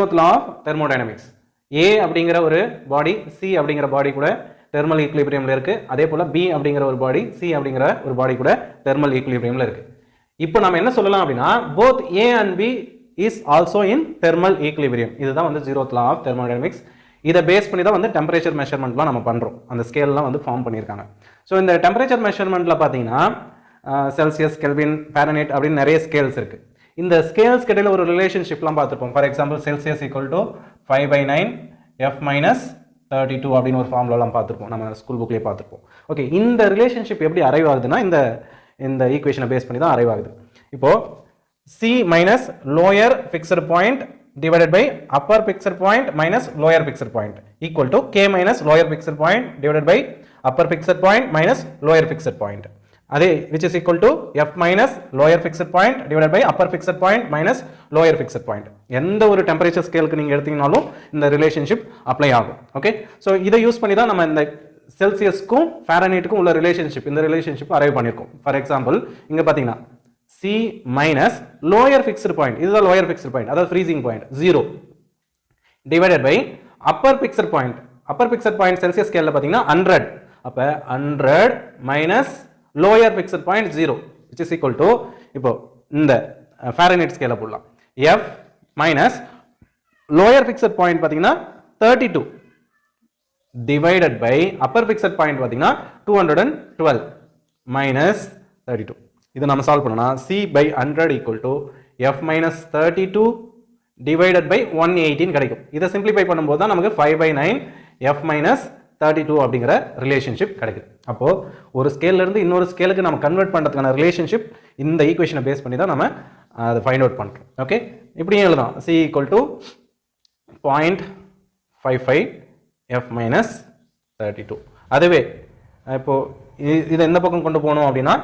zeroth law of thermodynamics. A அப்படிங்கிற ஒரு பாடி C அப்படிங்கிற பாடி கூட தெர்மல் ஈக்குலிபிரியம்ல இருக்கு. அதே போல B அப்படிங்கிற ஒரு பாடி C அப்படிங்கிற ஒரு பாடி கூட தெர்மல் ஈக்குலிபிரியம்ல இருக்கு. இப்போ நாம என்ன சொல்லலாம் அப்படினா both A and B is also in thermal equilibrium. இதுதான் வந்து zeroth law of thermodynamics. இத பேஸ் பண்ணி தான் வந்து டெம்பரேச்சர் மெஷர்மென்ட்லாம் நம்ம பண்றோம். அந்த ஸ்கேல்லாம் வந்து ஃபார்ம் பண்ணிருக்காங்க. சோ இந்த டெம்பரேச்சர் மெஷர்மென்ட்ல பாத்தீங்கன்னா செல்சியஸ், கெல்வின், ஃபாரன்ஹீட் அப்படி நிறைய ஸ்கேல்ஸ் இருக்கு. இந்த ஸ்கேல்ஸ் இடையில ஒரு ரிலேஷன்ஷிப்லாம் பார்த்திருப்போம். For example Celsius equal to 5/9 F minus 32 அப்படின்னு ஒரு ஃபார்முலாலாம் பார்த்திருப்போம். நம்ம ஸ்கூல் புக்லயே பார்த்திருப்போம். ஓகே, இந்த ரிலேஷன்ஷிப் எப்படி அரைவ் ஆகுதுன்னா இந்த ஈக்குவேஷனை பேஸ் பண்ணி தான் அரைவ் ஆகுது. இப்போ C minus lower fixed point divided by upper fixed point minus lower fixed point equal to K minus lower fixed point divided by upper fixed point minus lower fixed point. அதே which is equal to F minus lower fixed point divided by upper fixed point minus lower fixed point. எந்த ஒரு temperature ஸ்கேலுக்கு நீங்க எடுத்தீங்கனாலும் இந்த relationship apply ஆகும். Okay, so இதை use பண்ணி தான் நம்ம இந்த செல்சியஸ்க்கும் ஃபாரன்ஹீட்டுக்கும் உள்ள ரிலேஷன்ஷிப், இந்த ரிலேஷன்ஷிப் அரைவ் பண்ணிருக்கோம். ஃபார் எக்ஸாம்பிள் இங்க பாத்தீங்கன்னா C minus lower fixed point, இதுதான் lower fixed point, அதாவது freezing point 0 divided by upper fixed point. upper fixed point Celsius ஸ்கேல்ல பாத்தீங்கன்னா 100. அப்ப 100 minus lower fixed point 0 which is equal to இப்போ இந்த ஃபாரன்ஹீட் ஸ்கேல்ல போடலாம். F minus lower fixed point பாத்தீங்கன்னா 32 divided by upper fixed point பாத்தீங்கன்னா 212 minus 32. இதை நம்ம சால்வ் பண்ணனா C by 100 equal to F minus 32 divided by 118 கிடைக்கும். இதை சிம்பிளிஃபை பண்ணும்போது தான் நமக்கு 5/9 F minus 32 அப்படிங்கிற ரிலேஷன்ஷிப் கிடைக்குது. அப்போ ஒரு ஸ்கேல்ல இருந்து இன்னொரு ஸ்கேலுக்கு நம்ம கன்வெர்ட் பண்றதுக்கான ரிலேஷன்ஷிப் இந்த ஈக்குவேஷனை பேஸ் பண்ணி தான் நம்ம அதை ஃபைண்ட் அவுட் பண்றோம். ஓகே, இப்படியே எழுதலாம். C equal to 0.55 F minus 32. அதுவே இப்போ இதை இந்த பக்கம் கொண்டு போகணும் அப்படின்னா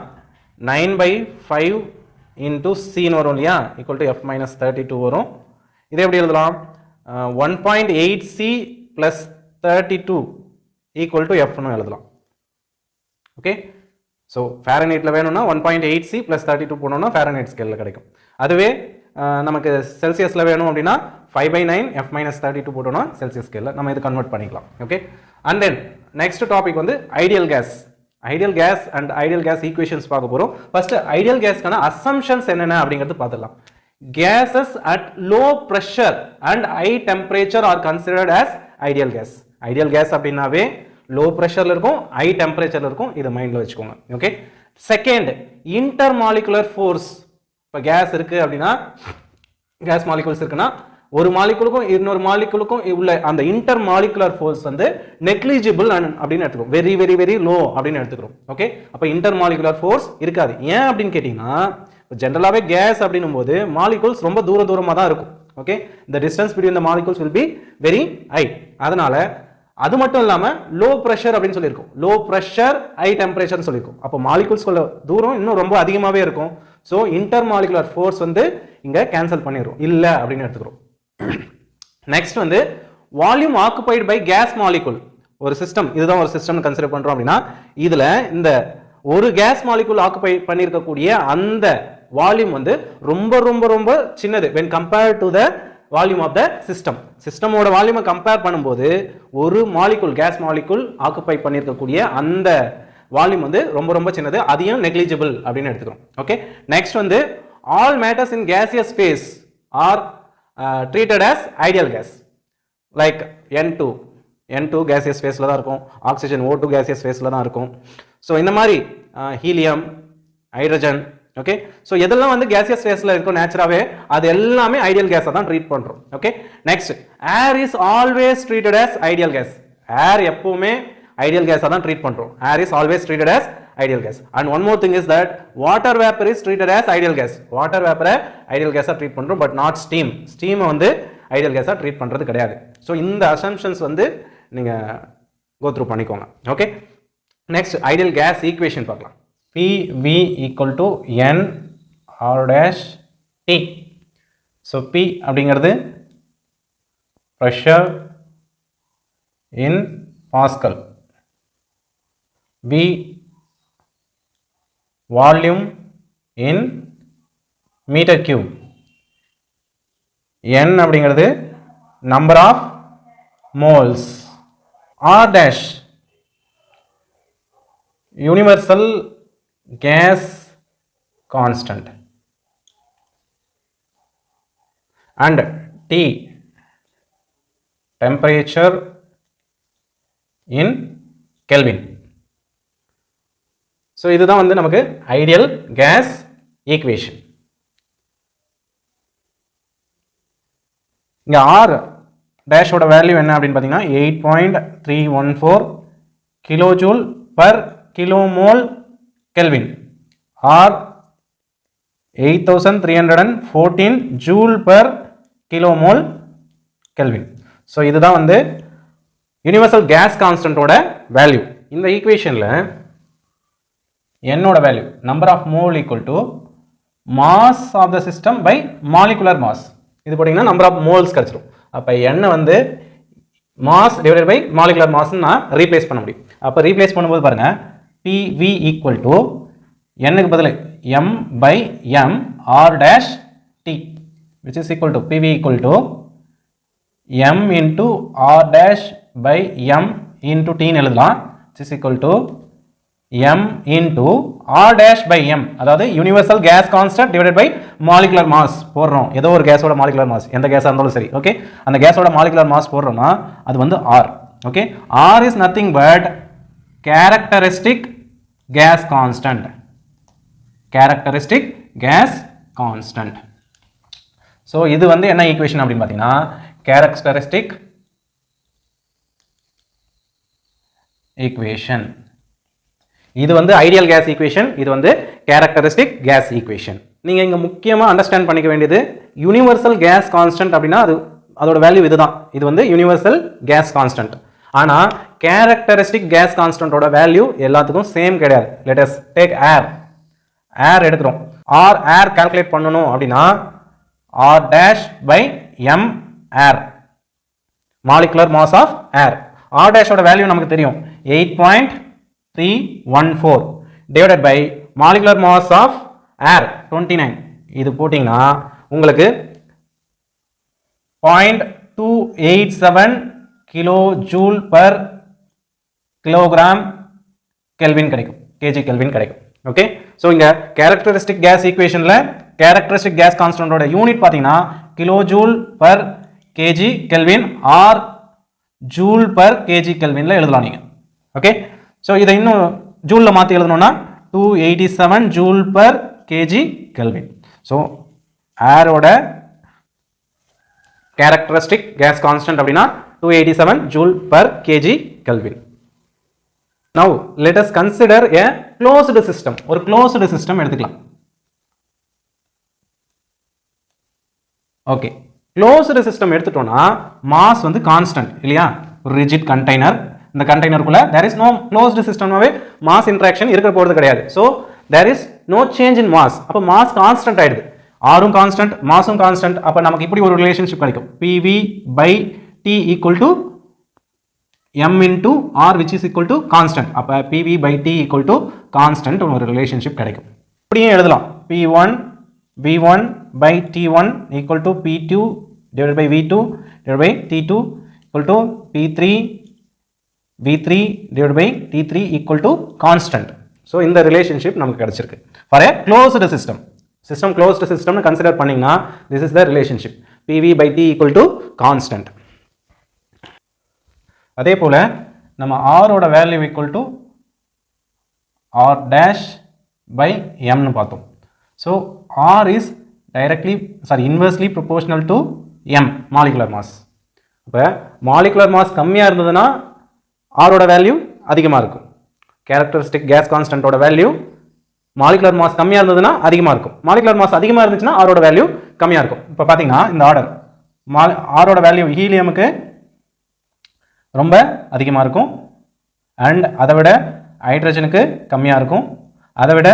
9/5 into C வரும் இல்லையா, equal to F minus 32 வரும். இதை எப்படி எழுதலாம்? 1.8 C plus 32 equal to F னு எழுதலாம். ஓகே, ஸோ ஃபாரன்ஹீட்ல வேணும்னா 1.8 C plus 32 போனோம்னா ஃபாரன்ஹீட் ஸ்கேல்ல கிடைக்கும். அதுவே நமக்கு செல்சியஸ்ல வேணும் அப்படின்னா 5/9 F minus 32 போட்டோம்னா செல்சியஸ் ஸ்கேல்ல நம்ம இது கன்வெர்ட் பண்ணிக்கலாம். Okay, and then next topic வந்து ideal gas. Ideal gas and ideal gas equations பார்க்க போறோம். ஃபர்ஸ்ட் ஐடியல் கேஸ்க்கான அசம்ப்ஷன்ஸ் என்னென்ன அப்படிங்கிறது பார்த்துடலாம். Gases at low pressure and high temperature are considered as ideal gas. Ideal gas அப்படினாவே low pressureல இருக்கும், high temperatureல இருக்கும். இத மைண்ட்ல வெச்சுக்கோங்க. Okay, second intermolecular force. இப்ப கேஸ் இருக்கு அப்படினா கேஸ் மாலிக்யூல்ஸ் இருக்குனா ஒரு மாலிக்யூலுக்கும் இன்னொரு மாலிக்யூலுக்கும் உள்ள அந்த இன்டர்மாலிகுலர் ஃபோர்ஸ் வந்து நெக்லிஜிபிள் அப்படின்னு எடுத்துக்கிறோம். வெரி வெரி வெரி லோ அப்படின்னு எடுத்துக்கிறோம். ஓகே, அப்ப இன்டர்மாலிகுலர் ஃபோர்ஸ் இருக்காது. ஏன் அப்படின்னு கேட்டீங்கன்னா ஜெனரலாவே கேஸ் அப்படினும் போது மாலிக்யூல்ஸ் ரொம்ப தூரமா தான் இருக்கும். Okay, the distance between the molecules will be very high. அதனால அது மட்டும் இல்லாம லோ பிரஷர் அப்படின்னு சொல்லியிருக்கோம். லோ பிரஷர் ஹை டெம்பரேச்சர் சொல்லியிருக்கோம். அப்போ மாலிக்யூல்ஸ்குள்ள தூரம் இன்னும் ரொம்ப அதிகமாவே இருக்கும். ஸோ இன்டர்மாலிகுலர் ஃபோர்ஸ் வந்து இங்க கேன்சல் பண்ணிடுறோம், இல்ல அப்படின்னு எடுத்துக்கிறோம். நெக்ஸ்ட் வந்து volume occupied by gas molecule. ஒரு சிஸ்டம், இதுதான் ஒரு சிஸ்டம் கன்சிடர் பண்றோம் அப்படின்னா இதுல இந்த ஒரு கேஸ் மாலிகுல் ஆக்குபை பண்ணியிருக்கக்கூடிய அந்த வால்யூம் வந்து ரொம்ப ரொம்ப ரொம்ப சின்னது when compared to the volume of the system. சிஸ்டமோட வால்யூமை கம்பேர் பண்ணும்போது ஒரு மாலிகுல் கேஸ் மாலிகுல் ஆக்குபை பண்ணியிருக்கக்கூடிய அந்த வால்யூம் வந்து ரொம்ப ரொம்ப சின்னது, அதையும் நெக்லிஜிபிள் அப்படின்னு எடுத்துக்கிறோம். ஓகே, நெக்ஸ்ட் வந்து all matters in gaseous phase are treated as ideal gas like N2 gaseous phase ல தான் இருக்கும், oxygen O2 gaseous phase ல தான் இருக்கும். ஸோ இந்த மாதிரி ஹீலியம், ஹைட்ரஜன், ஓகே, ஸோ எதெல்லாம் வந்து gaseous phase ல இருக்கும் நேச்சுராவே அது எல்லாமே ஐடியல் கேஸை தான் ட்ரீட் பண்றோம். Okay, next air is always treated as ideal gas. Air எப்பவுமே ஐடியல் கேஸை தான் ட்ரீட் பண்றோம். Air is always treated as ideal gas. And one more thing is that water vapor is treated as ideal gas. Water vapor ideal gas treat பண்றோம், but not steam. Steam வந்து ideal gas treat பண்றது கிடையாது. So இந்த assumptions வந்து நீங்க go through பண்ணிக்கோங்க. Okay, next ideal case equation பார்க்கலாம். PV equal to N R dash T. So P அப்படிங்கிறது pressure in Pascal. V volume in meter cube. N அப்படிங்கிறது number of moles. R dash universal gas constant, and T temperature in Kelvin. So இதுதான் வந்து நமக்கு ideal gas equation. இங்க R dash ஓட value என்ன அப்படினு பாத்தீங்கன்னா 8.314 kilojoule per kilomole Kelvin, or 8314 joule per kilomole Kelvin. So இதுதான் வந்து universal gas constant ஓட வேல்யூ. இந்த ஈக்குவேஷன்ல n ஓட value number of mole equal to mass of the system by molecular mass. இது போட்டீங்கன்னா number of moles கிடைச்சிரும். அப்ப n வந்து mass divided by molecular mass நான் ரீப்ளேஸ் பண்ண முடியும். அப்ப ரீப்ளேஸ் பண்ணும்போது பாருங்க PV equal to n க்கு பதிலா m by m r dash t, which is equal to PV equal to m into r dash by m into t ன்னு எழுதலாம், which is equal to m into r dash by m, அதாவது universal gas constant divided by molecular mass போடுறோம். ஏதோ ஒரு கேஸோட molecular mass, எந்த கேஸா இருந்தாலும் சரி, ஓகே, அந்த கேஸோட molecular mass போடுறோம்னா அது வந்து r. Okay, r is nothing but characteristic gas constant. Characteristic gas constant. So இது வந்து என்ன ஈக்குவேஷன் அப்படினு பாத்தீங்கன்னா characteristic equation. இது வந்து ideal gas equation, இது வந்து characteristic gas equation. நீங்க இங்க முக்கியமா அண்டர்ஸ்டாண்ட் பண்ணிக்க வேண்டியது universal gas constant அப்படினா அதோட வேல்யூ இதுதான். இது வந்து universal gas constant. ஆனா characteristic gas constant ஓட வேல்யூ எல்லாத்துக்கும் சேம் கிடையாது. Let us take air. Air எடுக்கிறோம். air calculate பண்ணனும் அப்படினா r dash by m air, molecular mass of air. r dash ஓட வேல்யூ நமக்கு தெரியும் 8.314 divided by molecular mass of air 29. இது போடிங்கனா உங்களுக்கு 0.287 kilojoule per kilogram Kelvin கிடைக்கும், kg Kelvin கிடைக்கும். ஓகே, சோ இங்க characteristic gas equationல characteristic gas constant ஓட unit பாத்தீங்கன்னா kilojoule per kg Kelvin or joule per kg Kelvinல எழுதலாம் நீங்க. ஓகே, சோ இதை இன்னும் ஜூல்ல மாத்தி எழுதணும்னா 287 joule per kg Kelvin. So air ஓட characteristic gas constant அப்படினா 287 joule per kg Kelvin. Now let us consider a closed system. ஒரு closed system எடுத்துக்கலாம். ஓகே, closed system எடுத்துட்டோம்னா mass வந்து constant இல்லையா? ஒரு rigid container, இந்த கண்டெய்னருக்குள்ள there is no closed systemனாவே mass interaction இருக்க போறது கிடையாது. So there is no change in mass. அப்ப mass constant ஆயிடுது. r-ம் constant, mass-ம் constant. அப்ப நமக்கு இப்படி ஒரு ரிலேஷன்ஷிப் கிடைக்கும். PV by T equal to m into r, which is equal to constant. அப்ப PV by T equal to constant ஒரு relationship கிடைக்கும். இப்படியே எழுதலாம். P1 V1 by T1 equal to P2 divided by V2 divided by T2 equal to P3 V3 divided by T3 equal to constant. So இந்த relationship நமக்கு கிடைச்சிருக்கு. For a closed system. System closed system னு consider பண்ணீங்கன்னா this is the relationship. PV by T equal to constant. அதே போல நம்ம r ஓட value equal to r dash by m னு பார்த்தோம். So r is inversely proportional to m, molecular mass. அப்ப molecular mass கம்மியா இருந்ததுன்னா r ஓட வேல்யூ அதிகமா இருக்கும். characteristic gas constant ஓட வேல்யூ molecular mass கம்மியா இருந்ததுன்னா அதிகமா இருக்கும். molecular mass அதிகமா இருந்துச்சுன்னா r ஓட வேல்யூ கம்மியா இருக்கும். இப்ப பாத்தீங்கன்னா இந்த ஆர்டர் r ஓட வேல்யூ ஹீலியமுக்கு ரொம்ப அதிகமா இருக்கும், and அதை விட ஹைட்ரஜனுக்கு கம்மியா இருக்கும், அதை விட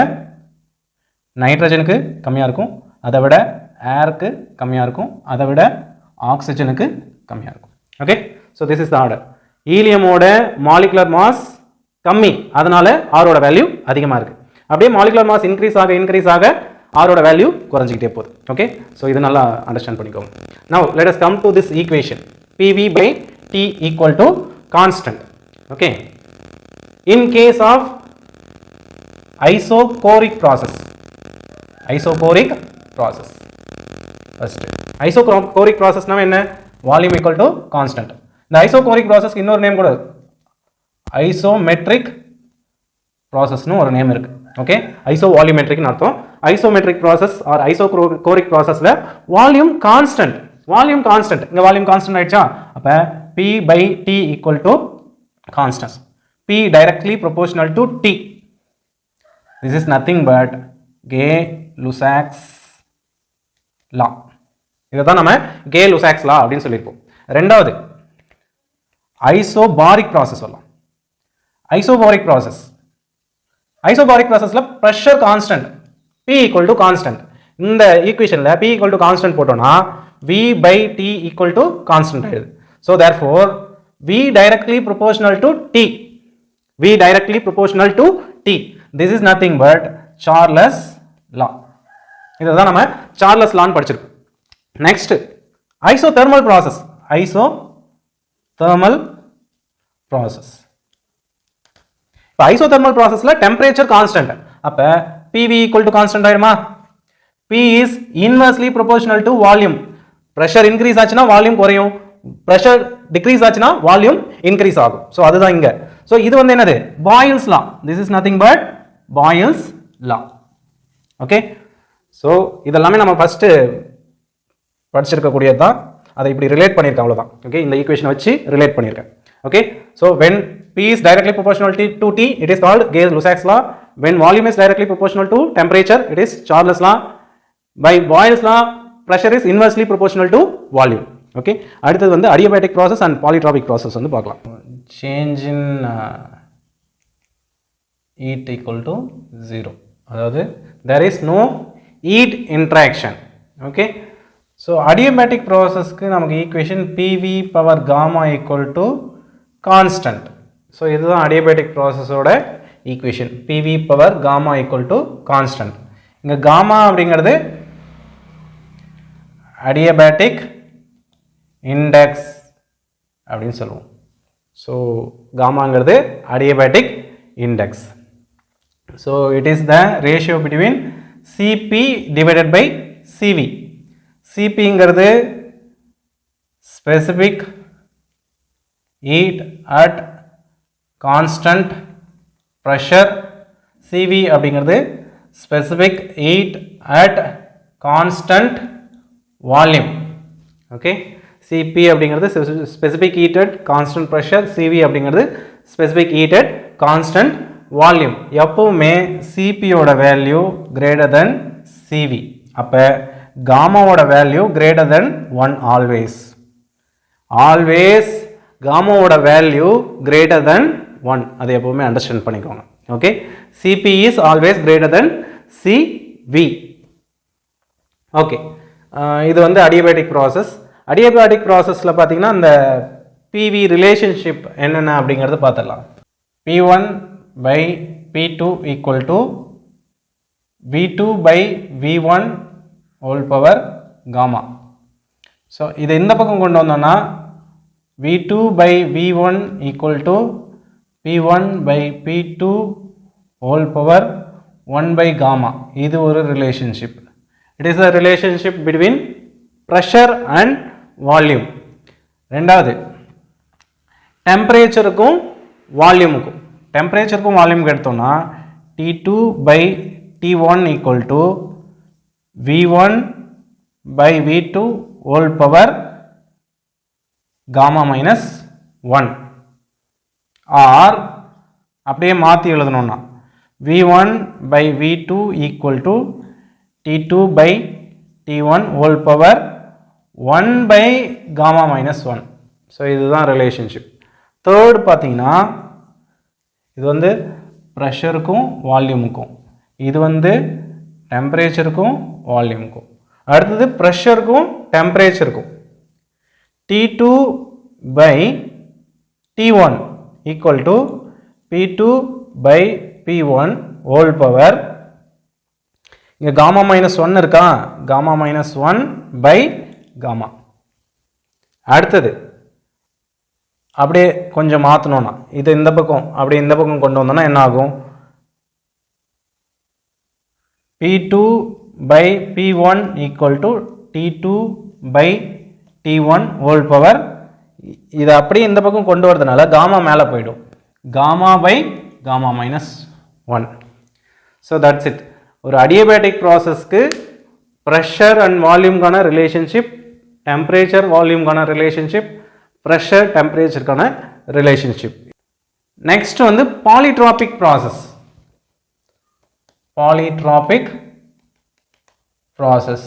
நைட்ரஜனுக்கு கம்மியா இருக்கும், அதை விட ஏருக்கு கம்மியா இருக்கும், அதை விட ஆக்சிஜனுக்கு கம்மியா இருக்கும். Okay, so this is the order. ஹீலியமோட molecular mass கம்மி, அதனால r ஓட வேல்யூ அதிகமா இருக்கு. அப்படியே molecular mass இன்க்ரீஸ் ஆக r ஓட வேல்யூ குறைஞ்சிட்டே போகுது. ஓகே, so இது நல்லா அண்டர்ஸ்டாண்ட் பண்ணிக்கோங்க. Now let us come to this equation. PV by T equal to constant. Okay. In case of isochoric process, first isochoric process na enna, volume equal to constant. The isochoric process ku innor name kuda isometric process nu or name irukku. Okay, isovolumetric nu artham. Isometric process or isochoric process la volume constant inga volume constant aicha, appa P by T equal to constant. P directly proportional to T. This is nothing but Gay-Lussac's law. இதுதான் நம்ம Gay-Lussac's law அப்படின்னு சொல்லியிருப்போம். ரெண்டாவது isobaric process சொல்லலாம். Isobaric processல pressure constant P equal to constant. இந்த ஈக்குவேஷன்ல P equal to constant போட்டோம்னா V by T equal to constant ஆயிடுது. So therefore V directly proportional to T. This is nothing but Charles law. இதுதான் நம்ம Charles law படிச்சிருக்கோம். Next, isothermal process. இப்போ isothermal processல temperature constant. அப்ப PV equal to constant ஆயிடுமா? P is inversely proportional to volume. Pressure increase ஆச்சுனா volume குறையும். Pressure decrease ஆச்சுனா volume increase ஆகும். So அதுதான் இங்க. So இது வந்து என்னது? Boyle's law. This is nothing but Boyle's law. Okay. So இதெல்லாமே நம்ம ஃபர்ஸ்ட் படிச்சிருக்க கூடியது தான். அதை இப்படி ரிலேட் பண்ணியிருக்கேன் அவ்வளவுதான். ஓகே, இந்த ஈக்குவேஷனை வச்சு ரிலேட் பண்ணியிருக்கேன். Okay, so when P is directly proportional to T, it is called Gay-Lussac's law. When volume is directly proportional to temperature, it is Charles law. By Boyle's law, pressure is inversely proportional to volume. Okay, அடுத்தது வந்து adiabatic process and polytropic process வந்து பார்க்கலாம். Change in heat equal to 0. அதாவது there is no heat interaction. Okay, so adiabatic process க்கு நமக்கு equation PV power gamma equal to constant. So இதுதான் adiabatic process ஓட equation, PV power gamma equal to constant. இங்க gamma அப்படிங்கிறது adiabatic index அப்படின்னு சொல்லுவோம். So gammaங்கிறது adiabatic index. So it is the ratio between Cp divided by Cv. Cp ங்கிறது specific heat at constant pressure. Cv அப்படிங்கிறது specific heat at constant volume. Okay, Cp அப்படிங்கிறது specific heat at constant pressure, Cv அப்படிங்கிறது specific heat at constant volume. எப்பவுமே Cp ஓட value greater than Cv. அப்ப gamma ஓட value greater than 1 always gamma ஓட value greater than 1. அதை எப்பவுமே understand பண்ணிக்கோங்க. Okay, Cp is always greater than Cv. Okay, இது வந்து adiabatic process. Adiabatic processல பாத்தீங்கன்னா இந்த PV ரிலேஷன்ஷிப் என்னென்ன அப்படிங்கறது பார்த்தலாம். P1 by P2 equal to V2 by V1 whole power gamma. So இது இந்த பக்கம் கொண்டு வந்தோம்னா V2 by V1 equal to P1 by P2 whole power 1 by gamma. இது ஒரு relationship. It is a relationship between pressure and volume. ரெண்டாவது டெம்பரேச்சருக்கும் வால்யூமுக்கும், டெம்பரேச்சருக்கும் வால்யூமுக்கு எடுத்தோம்னா T2 by T1 equal to V1 by V2 whole power gamma minus 1. or அப்படியே மாற்றி எழுதணும்னா V1 by V2 equal to T2 by T1 whole power 1 by gamma minus 1. So இதுதான் relationship. Third பார்த்தீங்கன்னா இது வந்து ப்ரெஷருக்கும் வால்யூமுக்கும், இது வந்து டெம்பரேச்சருக்கும் வால்யூமுக்கும். அடுத்தது ப்ரெஷருக்கும் டெம்பரேச்சருக்கும். T2 by T1 equal to P2 by P1 whole power, இங்க gamma minus 1 இருக்கா, gamma minus 1 by gamma. அடுத்தது அப்படியே கொஞ்சம் மாற்றணும்னா இது இந்த பக்கம் அப்படியே இந்த பக்கம் கொண்டு வந்தோம்னா என்ன ஆகும்? P2 by P1 equal to T2 by T1 whole power. இது அப்படியே இந்த பக்கம் கொண்டு வரதுனால காமா மேலே போயிடும். Gamma by gamma minus 1. So that's it. ஒரு adiabatic processக்கு pressure and volume கான relationship, temperature volume கான relationship, pressure temperature கான relationship. Next வந்து polytropic process. Polytropic process.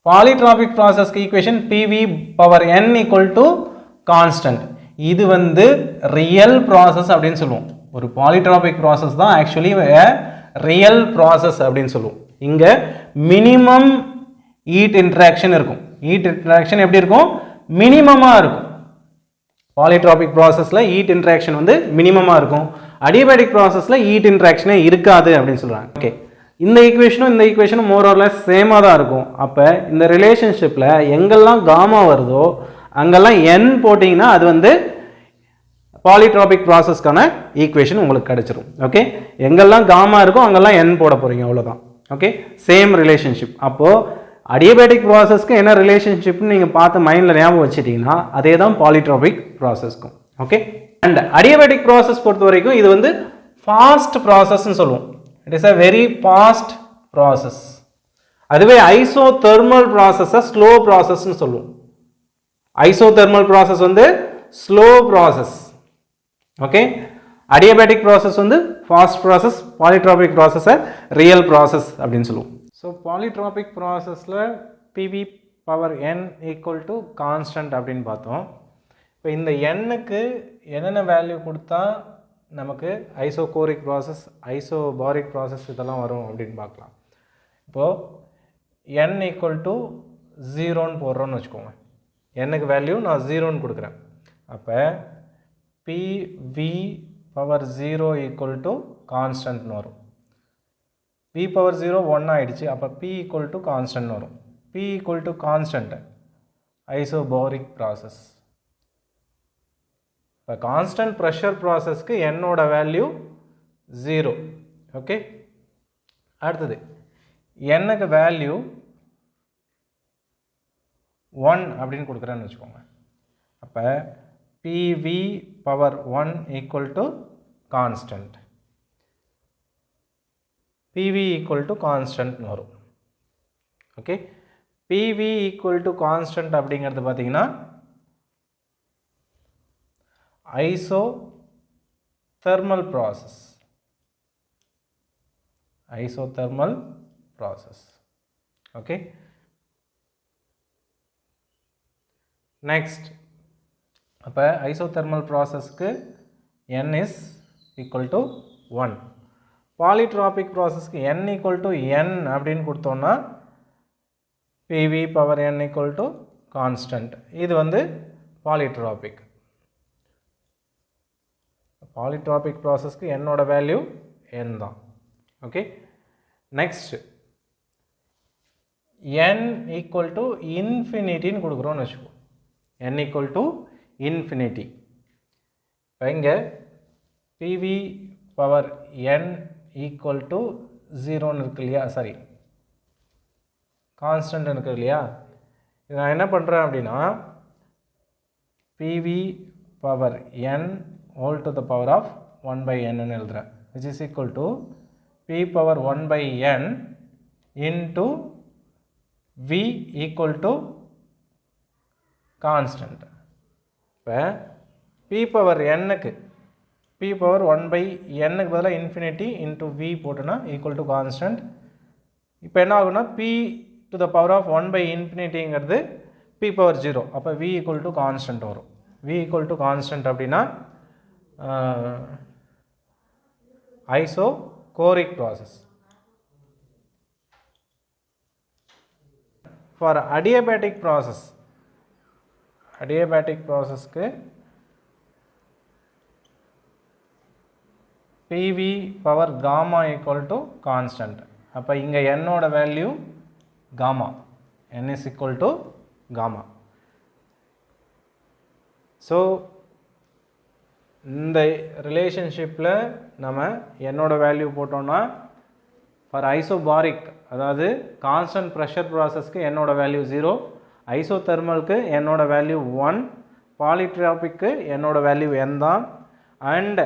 Polytropic process equation PV power n equal to constant. இது வந்து real process அப்படினு சொல்லுவோம். ஒரு polytropic process தான் actually a real process அப்படினு சொல்லுவோம். இங்க minimum heat interaction இருக்கும். heat interaction எப்படி இருக்கும்? minimum-ஆ இருக்கும். Polytropic processல heat interaction வந்து minimum-ஆ இருக்கும். Adiabatic processல heat interaction இருக்காது அப்படினு சொல்றாங்க. ஓகே. இந்த ஈக்குவேஷனும் இந்த ஈக்குவேஷனும் more or less சேமா தான் இருக்கும். அப்ப இந்த ரிலேஷன்ஷிப்ல எங்கெல்லாம் காமா வருதோ அங்கெல்லாம் n போட்டீங்கன்னா அது வந்து பாலிட்ரோபிக் ப்ராசஸ்க்கான ஈக்குவேஷன் உங்களுக்கு கிடைச்சிரும். ஓகே, எங்கெல்லாம் காமா இருக்கோ அங்கெல்லாம் n போட போறீங்க, அவ்வளவுதான். Okay, same relationship. அப்போ அடியபேட்டிக் ப்ராசஸ்க்கு என்ன ரிலேஷன்ஷிப்னு நீங்க பார்த்து மைண்ட்ல ஞாபகம் வச்சிட்டீங்கன்னா அதே தான் பாலிட்ரோபிக் ப்ராசஸ்க்கும். ஓகே, அண்ட் அடியபேட்டிக் ப்ராசஸ் பொறுத்த வரைக்கும் இது வந்து ஃபாஸ்ட் ப்ராசஸ்ன்னு சொல்லுவோம். It is a very fast process. அதுவே ஐசோதெர்மல் ப்ராசஸை ஸ்லோ ப்ராசஸ்ன்னு சொல்லுவோம். ஐசோதெர்மல் ப்ராசஸ் வந்து slow process. Okay, adiabatic process வந்து ஃபாஸ்ட் ப்ராசஸ், பாலிட்ரோபிக் ப்ராசஸை ரியல் ப்ராசஸ் அப்படின்னு சொல்லுவோம். ஸோ பாலிட்ரோபிக் ப்ராசஸில் PV power n equal to constant அப்படின்னு பார்த்தோம். இப்போ இந்த எண்ணுக்கு என்னென்ன வேல்யூ கொடுத்தா நமக்கு ஐசோகோரிக் ப்ராசஸ், ஐசோபாரிக் ப்ராசஸ் இதெல்லாம் வரும் அப்படின்னு பார்க்கலாம். இப்போது n ஈக்குவல் டு 0ன்னு போடுறோன்னு வச்சுக்கோங்க. என்னுக்கு வேல்யூ நான் 0ன்னு கொடுக்குறேன். அப்போ PV பவர் 0 ஈக்குவல் டு கான்ஸ்டன்ட்னு வரும். P பவர் 0 1 ஆகிடுச்சு. அப்போ P ஈக்குவல் டு கான்ஸ்டன்ட்னு வரும். P equal to constant isobaric process. இப்போ கான்ஸ்டன்ட் ப்ரெஷர் ப்ராசஸ்க்கு என்னோட வேல்யூ 0. ஓகே, அடுத்தது என்னுக்கு வேல்யூ 1 அப்படின்னு கொடுக்குறேன்னு வச்சுக்கோங்க. அப்போ PV power 1 equal to constant, PV equal to கான்ஸ்டன்ட்னு வரும். Okay, PV equal to constant அப்படிங்கிறது பார்த்தீங்கன்னா isothermal process. Isothermal process. Okay. Next, அப்போ isothermal processக்கு n is equal to 1. Polytropic processக்கு n equal to n அப்படின்னு கொடுத்தோம்னா PV power n equal to constant. இது வந்து polytropic. Polytropic ப்ராசஸ்க்கு என்னோட வேல்யூ n தான். Okay, next n equal to இன்ஃபினிட்டின்னு கொடுக்குறோன்னு வச்சுக்கோ. n equal to infinity. இப்போ இங்கே PV power n equal to 0ன்னு இருக்கு இல்லையா, சாரி கான்ஸ்டன்ட் இருக்கு இல்லையா. இது நான் என்ன பண்ணுறேன் அப்படின்னா PV power n all to the power of 1 by n ன்னு எழுதுறேன், which is equal to P power 1 by n into V equal to constant. இப்போ P power n-க்கு P power 1 by n-க்கு பதிலாக infinity into V போட்டோன்னா equal to constant. இப்போ என்ன ஆகுனா P to the power of 1 by infinity-ங்கிறது P power 0. அப்போ V equal to constant வரும். V equal to constant அப்படின்னா isocoric process. For adiabatic process, adiabatic processக்கு PV power gamma equal to constant. அப்போ இங்கே என்னோட value gamma, n is equal to gamma. So இந்த ரிலேஷன்ஷிப்பில் நம்ம என்னோட வேல்யூ போட்டோம்னா ஃபார் ஐசோபாரிக் அதாவது கான்ஸ்டன்ட் ப்ரெஷர் ப்ராசஸ்க்கு என்னோட வேல்யூ 0, ஐசோதெர்மலுக்கு என்னோட வேல்யூ 1, பாலிட்ராபிக்கு என்னோட வேல்யூ n தான், and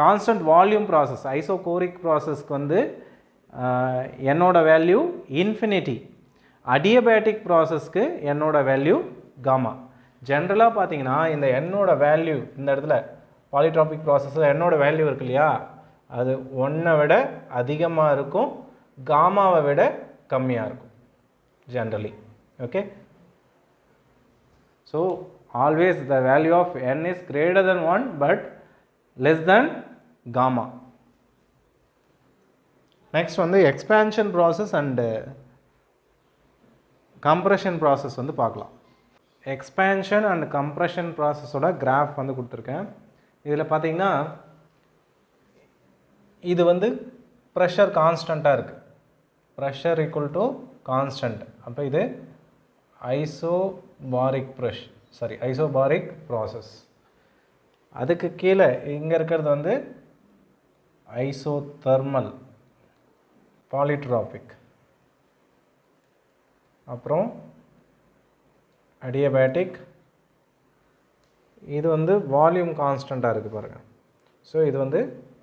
constant volume process isochoric ப்ராசஸ்க்கு வந்து என்னோட வேல்யூ இன்ஃபினிட்டி, அடியபேட்டிக் ப்ராசஸ்க்கு என்னோட வேல்யூ காமா. ஜென்ரலாக பார்த்தீங்கன்னா இந்த என்னோட வேல்யூ இந்த இடத்துல பாலிட்ராபிக் ப்ராசஸில் என்னோட வேல்யூ இருக்கு இல்லையா, அது 1 விட அதிகமாக இருக்கும், காமாவை விட கம்மியாக இருக்கும் generally. Okay, so always the value of n is greater than 1 but less than gamma. Next வந்து expansion process and compression process வந்து பார்க்கலாம். expansion and compression process ஓட graph வந்து கொடுத்துருக்கேன். இதில் பார்த்தீங்கன்னா இது வந்து pressure கான்ஸ்டண்ட்டாக இருக்குது, pressure equal to constant. அப்போ இது ஐசோபாரிக் ப்ராசஸ். அதுக்கு கீழே இங்கே இருக்கிறது வந்து ஐசோதெர்மல் பாலிட்ராபிக், அப்புறம் அடியபேட்டிக். இது வந்து வால்யூம் கான்ஸ்டண்ட்டாக இருக்குது பாருங்கள். ஸோ இது வந்து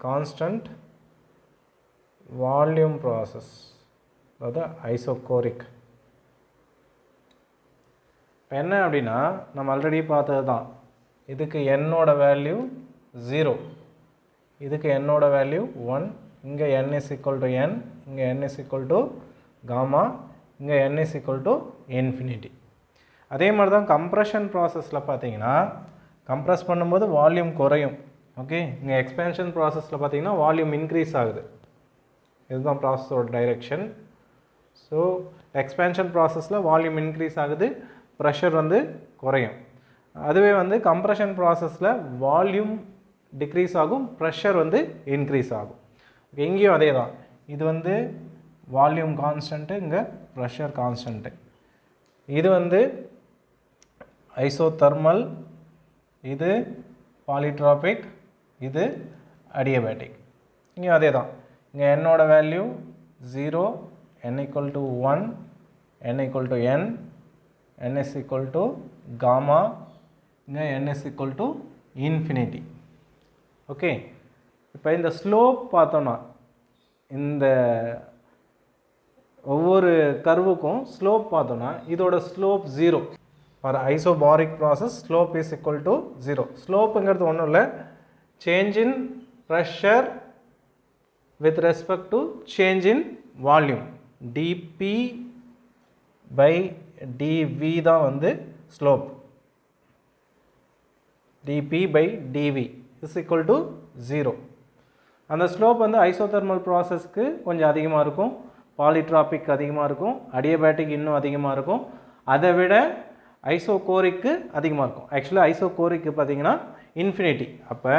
கான்ஸ்டன்ட் வால்யூம் ப்ராசஸ், அதாவது ஐசோகோரிக். இப்போ என்ன அப்படின்னா நம்ம ஆல்ரெடி பார்த்தது தான், இதுக்கு என்னோட வேல்யூ 0, இதுக்கு என்னோட வேல்யூ 1, இங்கே n is equal to n, இங்கே n is equal to gamma, இங்கே n is equal to infinity. அதே மாதிரி தான் கம்ப்ரெஷன் ப்ராசஸில் பார்த்தீங்கன்னா கம்ப்ரெஸ் பண்ணும்போது வால்யூம் குறையும். ஓகே, இங்கே எக்ஸ்பேன்ஷன் ப்ராசஸில் பார்த்தீங்கன்னா வால்யூம் இன்க்ரீஸ் ஆகுது. இதுதான் ப்ராசஸோட டைரெக்ஷன். ஸோ எக்ஸ்பேன்ஷன் ப்ராசஸில் வால்யூம் இன்க்ரீஸ் ஆகுது, ப்ரெஷர் வந்து குறையும். அதுவே வந்து கம்ப்ரெஷன் ப்ராசஸில் வால்யூம் டிக்ரீஸ் ஆகும், ப்ரெஷர் வந்து இன்க்ரீஸ் ஆகும். எங்கேயும் அதே தான், இது வந்து வால்யூம் கான்ஸ்டன்ட்டு, இங்கே ப்ரெஷர் கான்ஸ்டன்ட்டு. இது வந்து ஐசோதெர்மல், இது பாலிட்ராபிக், இது அடியபேட்டிக். இங்கேயும் அதே தான், இங்கே என்னோட value 0, n equal to 1, n equal to n, n is equal to gamma, இங்கே n is equal to infinity. Okay, இப்போ இந்த ஸ்லோப் பார்த்தோன்னா இந்த ஒவ்வொரு கர்வுக்கும் ஸ்லோப் பார்த்தோன்னா இதோட slope 0. For isobaric process slope is equal to 0. ஸ்லோப்புங்கிறது ஒன்றும் இல்லை, change in pressure with respect to change in volume. dP by dV தான் வந்து slope. dP by dV is equal to 0. அந்த ஸ்லோப் வந்து ஐசோதெர்மல் ப்ராசஸ்க்கு கொஞ்சம் அதிகமாக இருக்கும், பாலிட்ராபிக் அதிகமாக இருக்கும், அடியபேட்டிக் இன்னும் அதிகமாக இருக்கும், அதை விட ஐசோகோரிக்கு அதிகமாக இருக்கும். ஆக்சுவலி ஐசோகோரிக்கு பார்த்தீங்கன்னா இன்ஃபினிட்டி. அப்போ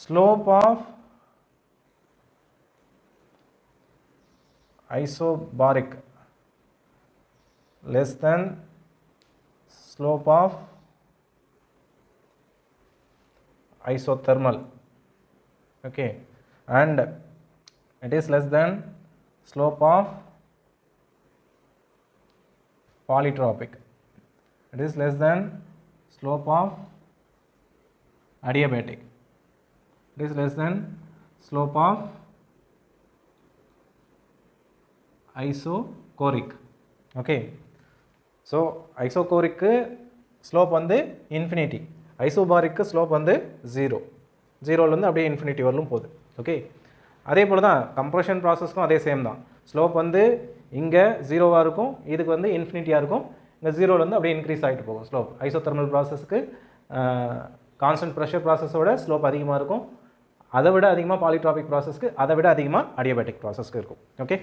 slope of isobaric less than slope of isothermal. Okay, and it is less than slope of polytropic. It is less than slope of adiabatic. It is less than slope of isochoric. Okay, so ஐசோகோரிக்கு slope வந்து infinity, ஐசோபாரிக்கு slope வந்து 0, 0லேருந்து அப்படியே infinity வரலும் போகுது. Okay, அதே போல் தான் compression ப்ராசஸ்க்கும் அதே சேம் தான். ஸ்லோப் வந்து இங்கே 0வாக இருக்கும், இதுக்கு வந்து இன்ஃபினிட்டியாக இருக்கும், இங்கே 0லேருந்து அப்படியே இன்க்ரீஸ் ஆகிட்டு போகும் ஸ்லோப். ஐசோதெர்மல் ப்ராசஸ்க்கு கான்ஸ்டன்ட் ப்ரெஷர் ப்ராசஸோட ஸ்லோப் அதிகமாக இருக்கும், அதை விட அதிகமாக பாலிட்ராபிக் ப்ராசஸ்க்கு, அதை விட அதிகமாக அடியபேட்டிக் ப்ராசஸ்க்கு இருக்கும். ஓகே.